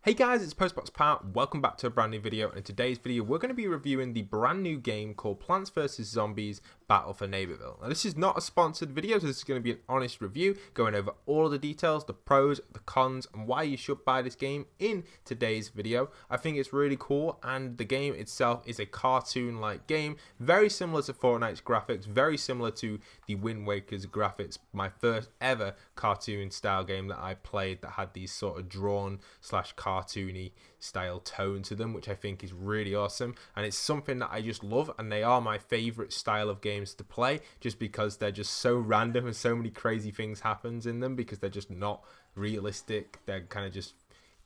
Hey guys, it's postboxpat. Welcome back to a brand new video, and in today's video we're going to be reviewing the brand new game called Plants vs Zombies Battle for Neighborville. Now this is not a sponsored video, so this is going to be an honest review going over all of the details, the pros, the cons, and why you should buy this game in today's video. I think it's really cool, and the game itself is a cartoon-like game, very similar to Fortnite's graphics, very similar to the Wind Waker's graphics, my first ever cartoon style game that I played that had these sort of drawn slash cartoony style tone to them, which I think is really awesome, and it's something that I just love, and they are my favorite style of games to play just because they're just so random and so many crazy things happens in them because they're just not realistic. They're kind of just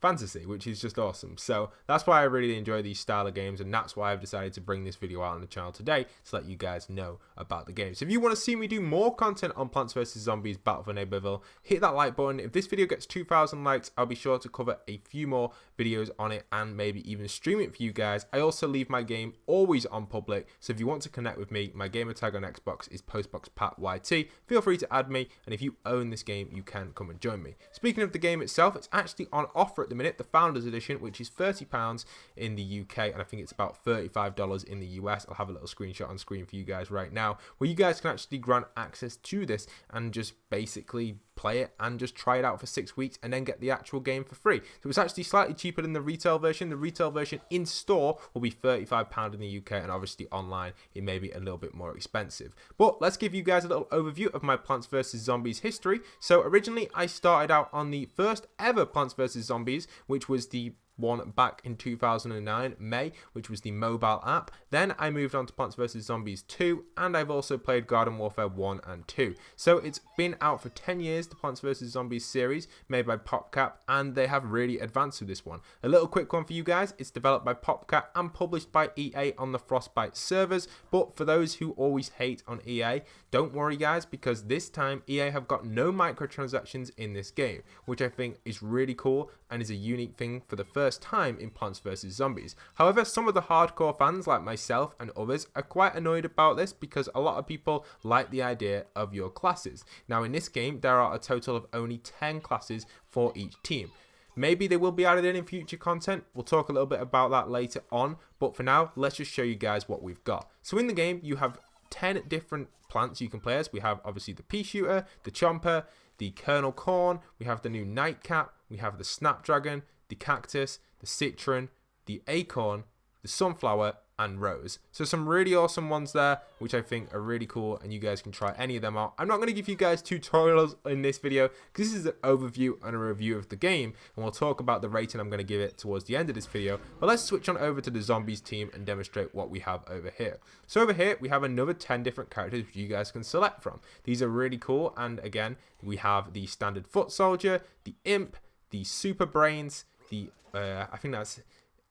fantasy, which is just awesome. So that's why I really enjoy these style of games, and that's why I've decided to bring this video out on the channel today to let you guys know about the game. So if you want to see me do more content on Plants vs Zombies Battle for Neighborville, hit that like button. If this video gets 2,000 likes, I'll be sure to cover a few more videos on it and maybe even stream it for you guys. I also leave my game always on public, so if you want to connect with me, my gamer tag on Xbox is postboxpatyt. Feel free to add me, and if you own this game, you can come and join me. Speaking of the game itself, it's actually on offer at the minute, the Founders Edition, which is £30 in the UK, and I think it's about $35 in the US. I'll have a little screenshot on screen for you guys right now, where you guys can actually grant access to this and just basically play it and just try it out for 6 weeks and then get the actual game for free. So it's actually slightly cheaper than the retail version. The retail version in store will be £35 in the UK, and obviously online it may be a little bit more expensive. But let's give you guys a little overview of my Plants vs Zombies history. So originally I started out on the first ever Plants vs Zombies, which was the one back in 2009 May, which was the mobile app. Then I moved on to Plants vs Zombies 2, and I've also played Garden Warfare 1 and 2. So it's been out for 10 years, the Plants vs Zombies series made by PopCap, and they have really advanced with this one. A little quick one for you guys: it's developed by PopCap and published by EA on the Frostbite servers. But for those who always hate on EA, don't worry guys, because this time EA have got no microtransactions in this game, which I think is really cool and is a unique thing for the first time in Plants vs Zombies. However, some of the hardcore fans like myself and others are quite annoyed about this because a lot of people like the idea of your classes. Now in this game there are a total of only 10 classes for each team. Maybe they will be added in future content. We'll talk a little bit about that later on, but for now let's just show you guys what we've got. So in the game you have 10 different plants you can play as. We have obviously the pea shooter, the chomper, the kernel corn, we have the new nightcap, we have the snapdragon, the cactus, the citron, the acorn, the sunflower, and rose. So some really awesome ones there, which I think are really cool, and you guys can try any of them out. I'm not going to give you guys tutorials in this video because this is an overview and a review of the game, and we'll talk about the rating I'm going to give it towards the end of this video. But let's switch on over to the zombies team and demonstrate what we have over here. So over here we have another 10 different characters which you guys can select from. These are really cool, and again we have the standard foot soldier, the imp, the super brains, the I think that's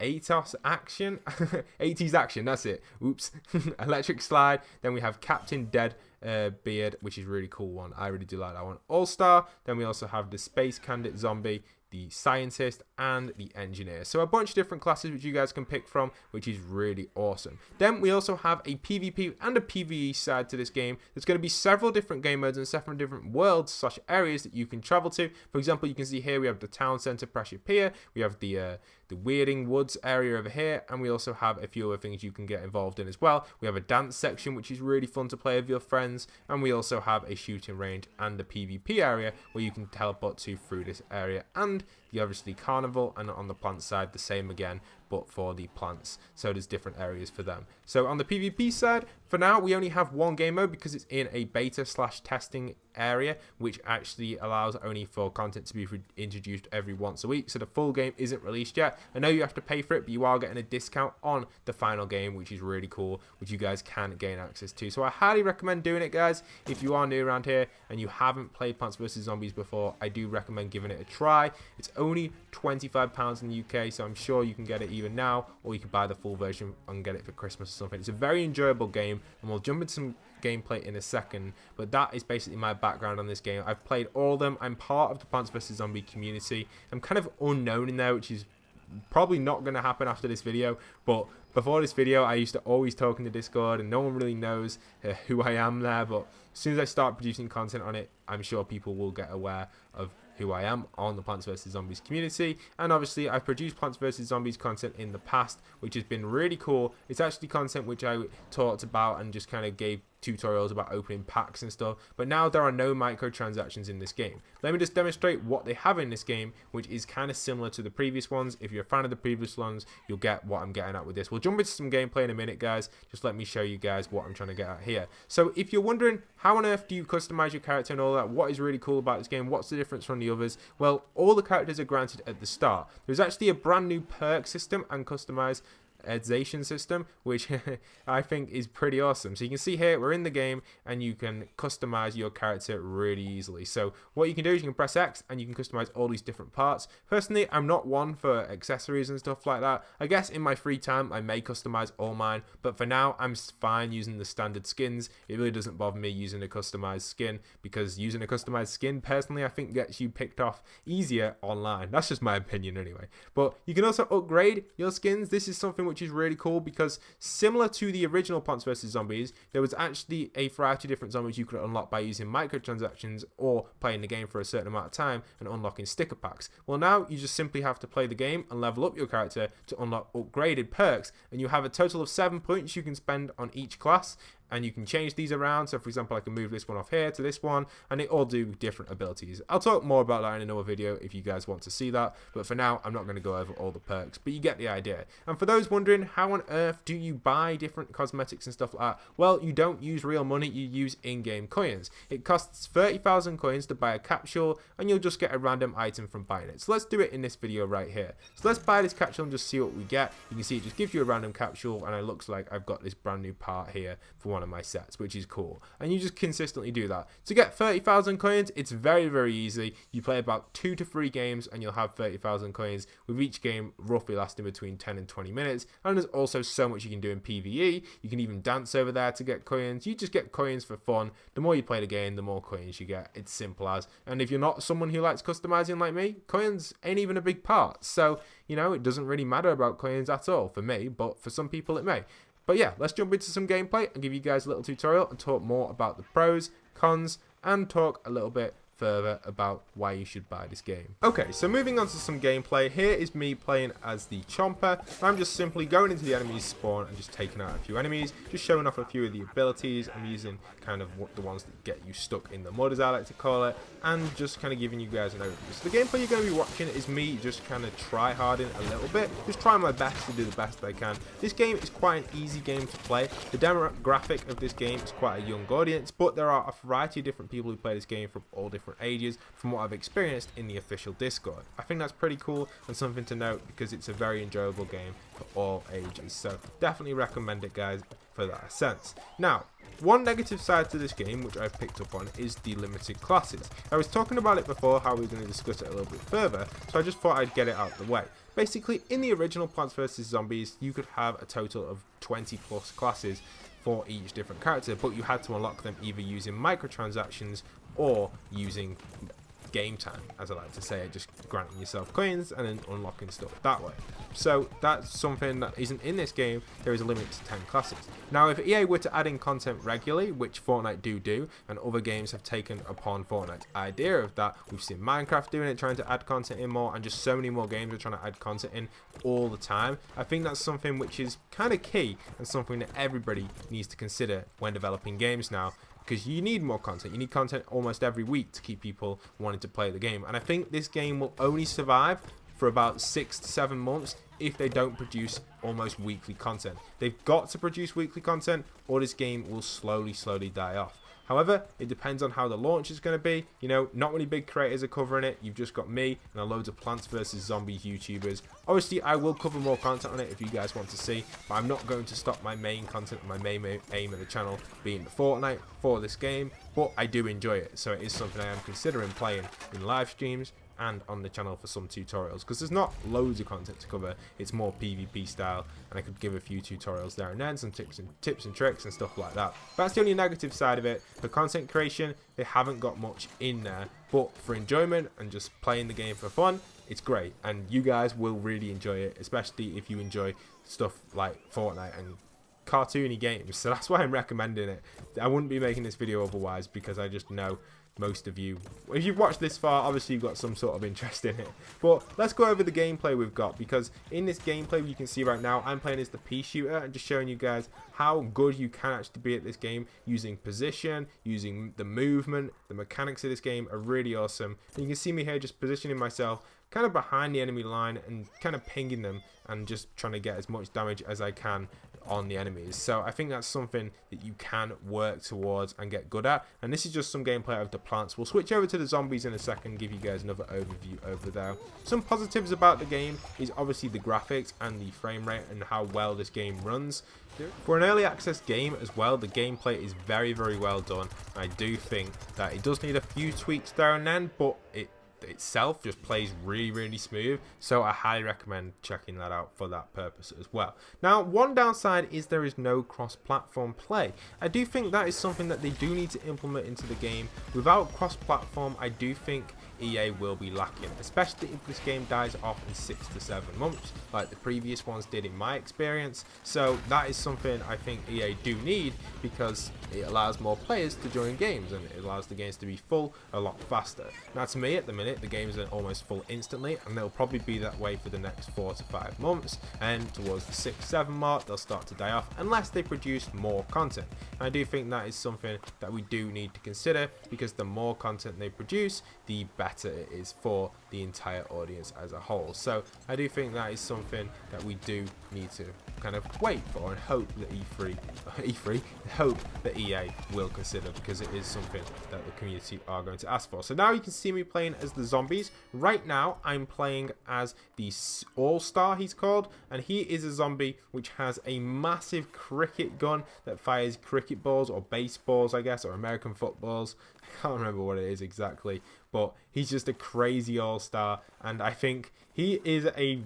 ATOS action, 80s action, that's it. Oops. Electric slide. Then we have Captain Dead Beard, which is a really cool one. I really do like that one. All Star. Then we also have the Space Candidate Zombie, the Scientist, and the Engineer. So a bunch of different classes which you guys can pick from, which is really awesome. Then we also have a PvP and a PvE side to this game. There's going to be several different game modes and several different worlds slash areas that you can travel to. For example, you can see here we have the town center Pressure Pier, we have the Weirding Woods area over here, and we also have a few other things you can get involved in as well. We have a dance section which is really fun to play with your friends, and we also have a shooting range and the PvP area where you can teleport to through this area, and the obviously carnival, and on the plant side the same again, but for the plants, so there's different areas for them. So on the PvP side, for now we only have one game mode because it's in a beta slash testing area, which actually allows only for content to be introduced every once a week, so the full game isn't released yet. I know you have to pay for it, but you are getting a discount on the final game, which is really cool, which you guys can gain access to. So I highly recommend doing it guys. If you are new around here and you haven't played Plants vs Zombies before, I do recommend giving it a try. It's only £25 in the UK, so I'm sure you can get it even now, or you can buy the full version and get it for Christmas or something. It's a very enjoyable game, and we'll jump into some gameplay in a second, but that is basically my background on this game. I've played all of them. I'm part of the Plants vs Zombie community. I'm kind of unknown in there, which is probably not going to happen after this video, but before this video I used to always talk in the Discord, and no one really knows who I am there, but as soon as I start producing content on it, I'm sure people will get aware of who I am on the Plants vs Zombies community, and obviously I've produced Plants vs Zombies content in the past, which has been really cool. It's actually content which I talked about and just kind of gave tutorials about opening packs and stuff, but now there are no microtransactions in this game. Let me just demonstrate what they have in this game, which is kind of similar to the previous ones. If you're a fan of the previous ones, you'll get what I'm getting at with this. We'll jump into some gameplay in a minute, guys. Just let me show you guys what I'm trying to get at here. So if you're wondering how on earth do you customize your character and all that, what is really cool about this game, what's the difference from the others? Well, all the characters are granted at the start. There's actually a brand new perk system and customization system, which I think is pretty awesome. So you can see here we're in the game and you can customize your character really easily. So what you can do is you can press X and you can customize all these different parts. Personally, I'm not one for accessories and stuff like that. I guess in my free time I may customize all mine, but for now I'm fine using the standard skins. It really doesn't bother me using a customized skin, because using a customized skin personally I think gets you picked off easier online. That's just my opinion anyway. But you can also upgrade your skins. This is something which is really cool, because similar to the original Plants vs Zombies, there was actually a variety of different zombies you could unlock by using microtransactions or playing the game for a certain amount of time and unlocking sticker packs. Well, now you just simply have to play the game and level up your character to unlock upgraded perks, and you have a total of 7 points you can spend on each class. And you can change these around. So for example, I can move this one off here to this one, and it all do different abilities. I'll talk more about that in another video if you guys want to see that, but for now I'm not going to go over all the perks, but you get the idea. And for those wondering how on earth do you buy different cosmetics and stuff like that, well, you don't use real money, you use in-game coins. It costs 30,000 coins to buy a capsule, and you'll just get a random item from buying it. So let's do it in this video right here. So let's buy this capsule and just see what we get. You can see it just gives you a random capsule, and it looks like I've got this brand new part here for one of my sets, which is cool. And you just consistently do that. To get 30,000 coins, it's very, very easy. You play about 2 to 3 games and you'll have 30,000 coins, with each game roughly lasting between 10 and 20 minutes. And there's also so much you can do in PvE. You can even dance over there to get coins. You just get coins for fun. The more you play the game, the more coins you get. It's simple as. And if you're not someone who likes customizing like me, coins ain't even a big part. So, you know, it doesn't really matter about coins at all for me, but for some people it may. But yeah, let's jump into some gameplay and give you guys a little tutorial and talk more about the pros, cons, and talk a little bit further about why you should buy this game. Okay, so moving on to some gameplay. Here is me playing as the Chomper. I'm just simply going into the enemy's spawn and just taking out a few enemies, just showing off a few of the abilities. I'm using kind of the ones that get you stuck in the mud, as I like to call it, and just kind of giving you guys an overview. So the gameplay you're going to be watching is me just kind of try-harding a little bit, just trying my best to do the best I can. This game is quite an easy game to play. The demographic of this game is quite a young audience, but there are a variety of different people who play this game from all different ages, from what I've experienced in the official Discord. I think that's pretty cool and something to note, because it's a very enjoyable game for all ages. So definitely recommend it, guys, for that sense. Now, one negative side to this game, which I've picked up on, is the limited classes. I was talking about it before, how we were going to discuss it a little bit further, so I just thought I'd get it out of the way. Basically, in the original Plants vs Zombies, you could have a total of 20 plus classes for each different character, but you had to unlock them either using microtransactions or using game time, as I like to say, just granting yourself coins and then unlocking stuff that way. So that's something that isn't in this game. There is a limit to 10 classes. Now, if EA were to add in content regularly, which Fortnite do, and other games have taken upon Fortnite's idea of that, we've seen Minecraft doing it, trying to add content in more, and just so many more games are trying to add content in all the time. I think that's something which is kind of key and something that everybody needs to consider when developing games now, because you need more content. You need content almost every week to keep people wanting to play the game. And I think this game will only survive for about 6 to 7 months if they don't produce almost weekly content. They've got to produce weekly content, or this game will slowly die off. However, it depends on how the launch is going to be. You know, not many big creators are covering it. You've just got me and a loads of Plants vs Zombies YouTubers. Obviously, I will cover more content on it if you guys want to see, but I'm not going to stop my main content, my main aim of the channel being Fortnite for this game, but I do enjoy it, so it is something I am considering playing in live streams and on the channel for some tutorials, because there's not loads of content to cover. It's more PvP style, and I could give a few tutorials there and then, some tips and tricks and stuff like that. But that's the only negative side of it. For content creation, they haven't got much in there, but for enjoyment and just playing the game for fun, it's great, and you guys will really enjoy it, especially if you enjoy stuff like Fortnite and cartoony games. So that's why I'm recommending it. I wouldn't be making this video otherwise, because I just know most of you, if you've watched this far, obviously you've got some sort of interest in it. But let's go over the gameplay we've got, because in this gameplay you can see right now I'm playing as the pea shooter and just showing you guys how good you can actually be at this game using position, using the movement. The mechanics of this game are really awesome. And you can see me here just positioning myself kind of behind the enemy line and kind of pinging them and just trying to get as much damage as I can on the enemies. So I think that's something that you can work towards and get good at. And this is just some gameplay of the plants. We'll switch over to the zombies in a second, give you guys another overview over there. Some positives about the game is obviously the graphics and the frame rate and how well this game runs. For an early access game as well, the gameplay is very, very well done. I do think that it does need a few tweaks there and then, but it itself just plays really, really smooth, so I highly recommend checking that out for that purpose as well. Now, one downside is there is no cross-platform play. I do think that is something that they do need to implement into the game. Without cross-platform, I do think EA will be lacking, especially if this game dies off in 6 to 7 months like the previous ones did in my experience. So that is something I think EA do need, because it allows more players to join games and it allows the games to be full a lot faster. Now, to me at the minute the games are almost full instantly, and they'll probably be that way for the next 4 to 5 months, and towards the 6-7 mark they'll start to die off unless they produce more content. And I do think that is something that we do need to consider, because the more content they produce, the better it is for the entire audience as a whole. So I do think that is something that we do need to kind of wait for and hope that hope that EA will consider, because it is something that the community are going to ask for. So now you can see me playing as the zombies. Right now I'm playing as the All-Star, he's called, and he is a zombie which has a massive cricket gun that fires cricket balls or baseballs, I guess, or American footballs. I can't remember what it is exactly, but he's just a crazy all-star, and I think he is a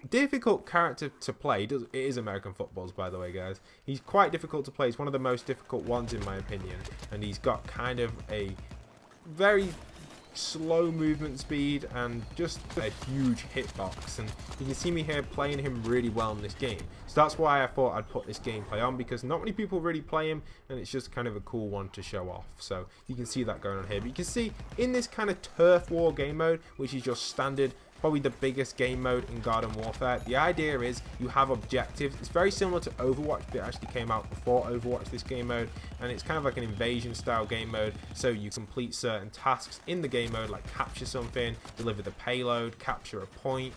difficult character to play. It is American footballs, by the way, guys. He's quite difficult to play. He's one of the most difficult ones in my opinion, and he's got kind of a very slow movement speed and just a huge hitbox, and you can see me here playing him really well in this game. So that's why I thought I'd put this gameplay on, because not many people really play him and it's just kind of a cool one to show off. So you can see that going on here, but you can see in this kind of turf war game mode, which is just standard, probably the biggest game mode in Garden Warfare, the idea is you have objectives. It's very similar to Overwatch, but it actually came out before Overwatch, this game mode, and it's kind of like an invasion style game mode. So you complete certain tasks in the game mode, like capture something, deliver the payload, capture a point,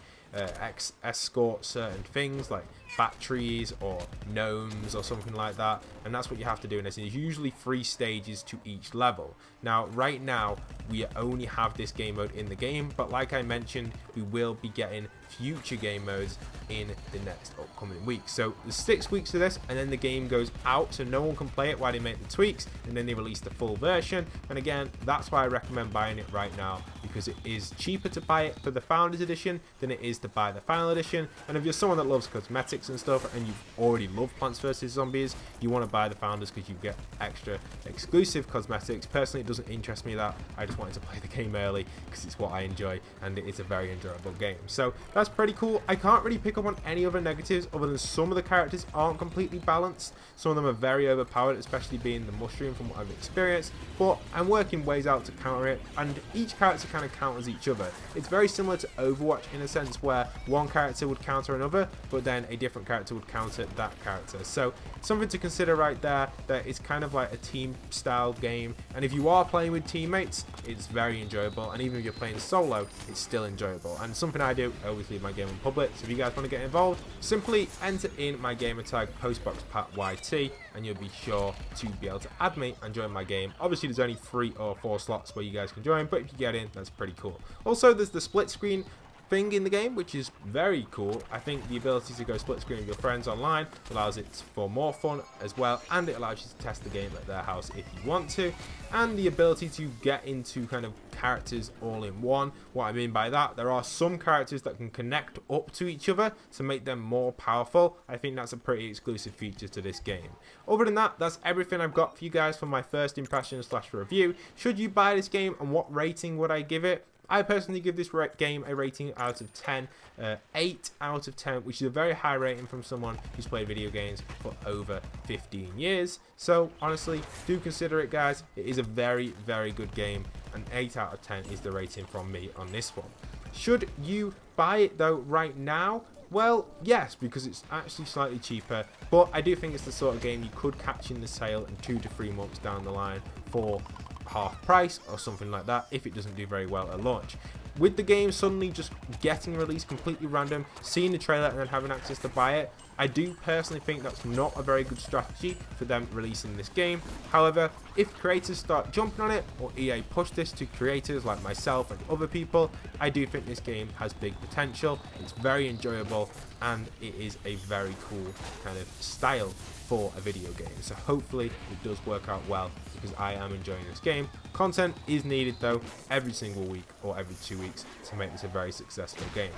escort certain things like batteries or gnomes or something like that, and that's what you have to do in this. And there's usually 3 stages to each level. Now right now we only have this game mode in the game, but like I mentioned, we will be getting future game modes in the next upcoming weeks. So there's 6 weeks of this, and then the game goes out so no one can play it while they make the tweaks, and then they release the full version. And again, that's why I recommend buying it right now, because it is cheaper to buy it for the Founders Edition than it is to buy the Final Edition. And if you're someone that loves cosmetics and stuff, and you've already loved Plants vs Zombies, you want to buy the Founders because you get extra exclusive cosmetics. Personally, it doesn't interest me that. I just wanted to play the game early because it's what I enjoy, and it is a very enjoyable game. So that's pretty cool. I can't really pick up on any other negatives other than some of the characters aren't completely balanced. Some of them are very overpowered, especially being the mushroom from what I've experienced, but I'm working ways out to counter it, and each character kind of counters each other. It's very similar to Overwatch in a sense where one character would counter another, but then a different character would counter that character. So something to consider right there, that it's kind of like a team style game, and if you are playing with teammates, it's very enjoyable, and even if you're playing solo, it's still enjoyable. And something I do, I always leave my game on public, so if you guys want to get involved, simply enter in my gamer tag postboxpat and you'll be sure to be able to add me and join my game. Obviously there's only 3 or 4 slots where you guys can join, but if you get in, that's pretty cool. Also, there's the split screen thing in the game, which is very cool. I think the ability to go split screen with your friends online allows it for more fun as well, and it allows you to test the game at their house if you want to, and the ability to get into kind of characters all in one. What I mean by that, there are some characters that can connect up to each other to make them more powerful. I think that's a pretty exclusive feature to this game. Other than that, that's everything I've got for you guys for my first impression / review. Should you buy this game, and what rating would I give it? I personally give this game a rating out of 10, 8 out of 10, which is a very high rating from someone who's played video games for over 15 years. So honestly, do consider it, guys. It is a very, very good game, and 8 out of 10 is the rating from me on this one. Should you buy it though right now? Well, yes, because it's actually slightly cheaper, but I do think it's the sort of game you could catch in the sale in 2 to 3 months down the line for half price or something like that if it doesn't do very well at launch. With the game suddenly just getting released completely random, seeing the trailer and then having access to buy it, I do personally think that's not a very good strategy for them releasing this game. However, if creators start jumping on it, or EA push this to creators like myself and other people, I do think this game has big potential. It's very enjoyable, and it is a very cool kind of style for a video game. So hopefully it does work out well, because I am enjoying this game. Content is needed though every single week or every 2 weeks to make this a very successful game.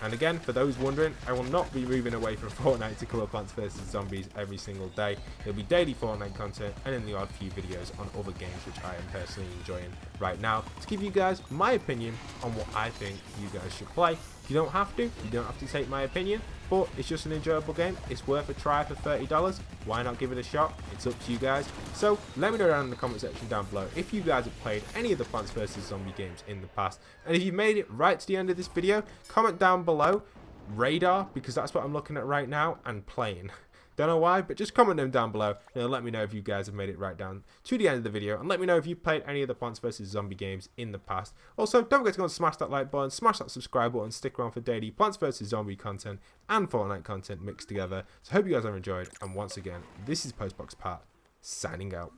And again, for those wondering, I will not be moving away from Fortnite to cover Plants vs Zombies every single day. It'll be daily Fortnite content and in the odd few videos on other games which I am personally enjoying right now, to give you guys my opinion on what I think you guys should play. You don't have to. You don't have to take my opinion, but it's just an enjoyable game. It's worth a try for $30. Why not give it a shot? It's up to you guys. So let me know down in the comment section down below if you guys have played any of the Plants vs Zombie games in the past. And if you made it right to the end of this video, comment down below radar, because that's what I'm looking at right now, and playing. Don't know why, but just comment them down below and it'll let me know if you guys have made it right down to the end of the video, and let me know if you've played any of the Plants vs Zombie games in the past. Also, don't forget to go and smash that like button, smash that subscribe button, stick around for daily Plants vs Zombie content and Fortnite content mixed together. So I hope you guys have enjoyed, and once again, this is postboxpat signing out.